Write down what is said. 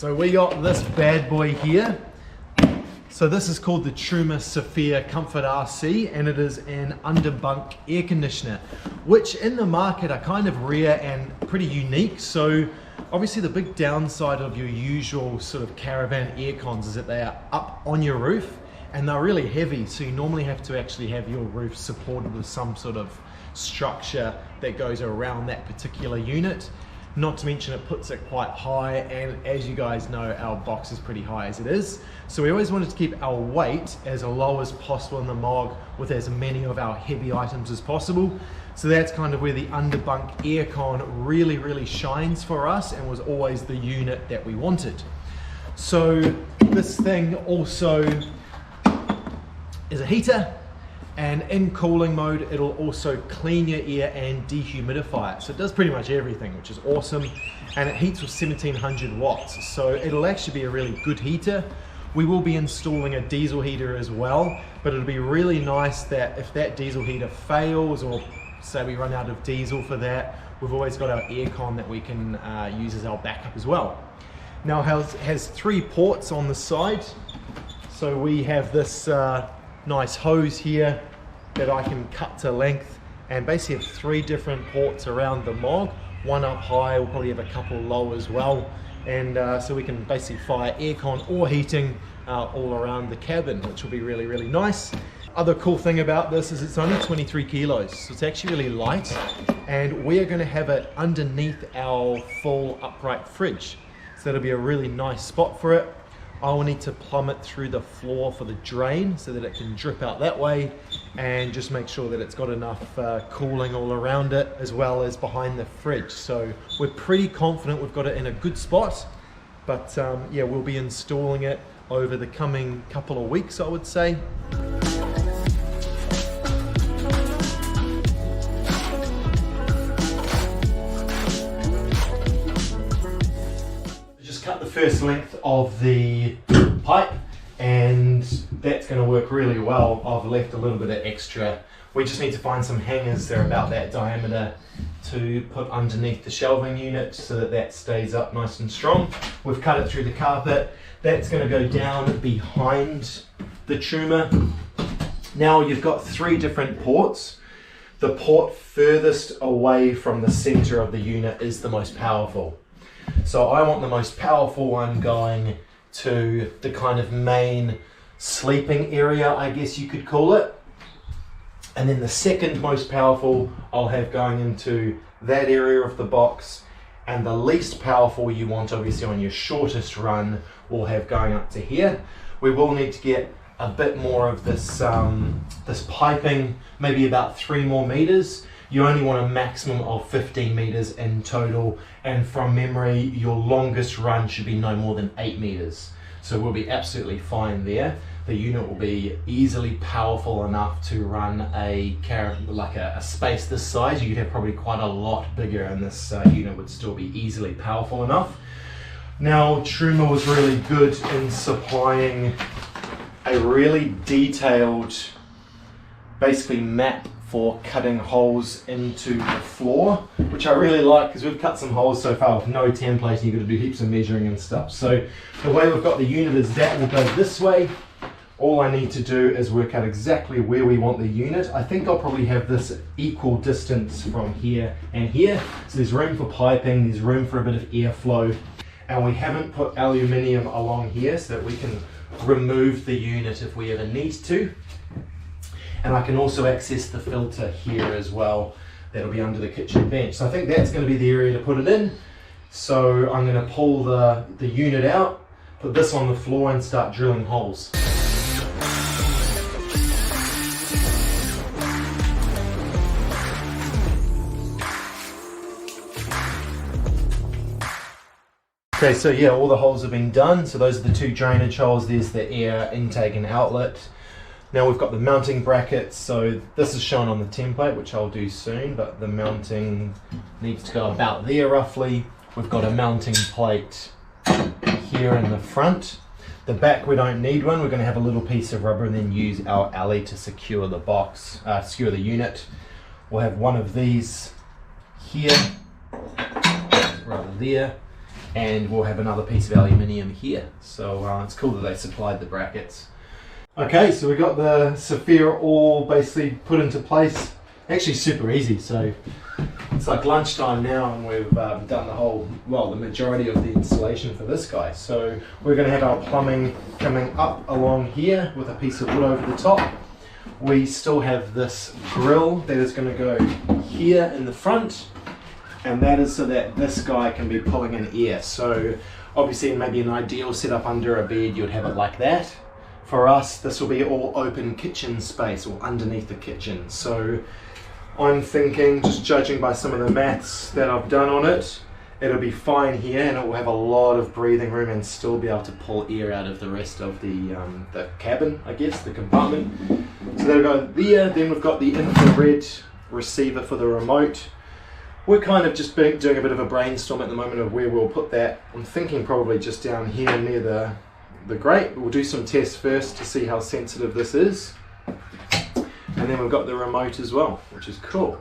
So we got this bad boy here. So this is called the Truma Saphir Comfort RC, and it is an under-bunk air conditioner, which in the market are kind of rare and pretty unique. So obviously the big downside of your usual sort of caravan air cons is that they are up on your roof and they're really heavy. So you normally have to actually have your roof supported with some sort of structure that goes around that particular unit. Not to mention it puts it quite high, and as you guys know, our box is pretty high as it is. So we always wanted to keep our weight as low as possible in the MOG with as many of our heavy items as possible. So that's kind of where the under-bunk aircon really shines for us, and was always the unit that we wanted. So this thing also is a heater, and in cooling mode it'll also clean your air and dehumidify it. So it does pretty much everything, which is awesome, and it heats with 1700 watts, so it'll actually be a really good heater. We will be installing a diesel heater as well, but it'll be really nice that if that diesel heater fails, or say we run out of diesel for that, we've always got our aircon that we can use as our backup as well. Now it has 3 ports on the side. So we have this nice hose here that I can cut to length, and basically have 3 different ports around the MOG. One up high, we'll probably have a couple low as well, and so we can basically fire aircon or heating all around the cabin, which will be really nice. Other cool thing about this is it's only 23 kilos, so it's actually really light, and we are going to have it underneath our full upright fridge, so that'll be a really nice spot for it. I will need to plumb it through the floor for the drain so that it can drip out that way, and just make sure that it's got enough cooling all around it as well as behind the fridge. So we're pretty confident we've got it in a good spot, but yeah, we'll be installing it over the coming couple of weeks, I would say. Cut the first length of the pipe, and that's going to work really well. I've left a little bit of extra. We just need to find some hangers, they're about that diameter, to put underneath the shelving unit so that that stays up nice and strong. We've cut it through the carpet. That's going to go down behind the Truma. Now you've got 3 different ports. The port furthest away from the center of the unit is the most powerful. So I want the most powerful one going to the kind of main sleeping area, I guess you could call it. And then the second most powerful I'll have going into that area of the box. And the least powerful you want, obviously on your shortest run, we'll have going up to here. We will need to get a bit more of this, this piping, maybe about 3 more meters. You only want a maximum of 15 meters in total, and from memory your longest run should be no more than 8 meters. So we'll be absolutely fine there. The unit will be easily powerful enough to run a space this size. You could have probably quite a lot bigger, and this unit would still be easily powerful enough. Now Truma was really good in supplying a really detailed basically map for cutting holes into the floor, which I really like, because we've cut some holes so far with no template and you've got to do heaps of measuring and stuff. So the way we've got the unit is that will go this way. All I need to do is work out exactly where we want the unit. I think I'll probably have this equal distance from here and here. So there's room for piping, there's room for a bit of airflow, and we haven't put aluminium along here so that we can remove the unit if we ever need to. And I can also access the filter here as well. That'll be under the kitchen bench. So I think that's going to be the area to put it in. So I'm going to pull the unit out, put this on the floor, and start drilling holes. Okay, so yeah, all the holes have been done. So those are the 2 drainage holes. There's the air intake and outlet. Now we've got the mounting brackets, so this is shown on the template, which I'll do soon, but the mounting needs to go about there roughly. We've got a mounting plate here in the front. The back, we don't need one. We're going to have a little piece of rubber and then use our alley to secure the box, secure the unit. We'll have one of these here, rather there, and we'll have another piece of aluminium here. So it's cool that they supplied the brackets. Okay, so we got the Saphir all basically put into place. Actually super easy, so it's like lunchtime now and we've done the whole, well, the majority of the installation for this guy. So we're going to have our plumbing coming up along here with a piece of wood over the top. We still have this grill that is going to go here in the front, and that is so that this guy can be pulling in air. So obviously maybe an ideal setup under a bed, you'd have it like that. For us, this will be all open kitchen space or underneath the kitchen. So I'm thinking, just judging by some of the maths that I've done on it, it'll be fine here and it will have a lot of breathing room and still be able to pull air out of the rest of the cabin, I guess, the compartment. So that'll go there. Then we've got the infrared receiver for the remote. We're kind of just doing a bit of a brainstorm at the moment of where we'll put that. I'm thinking probably just down here near the grate. We'll do some tests first to see how sensitive this is. And then we've got the remote as well, which is cool.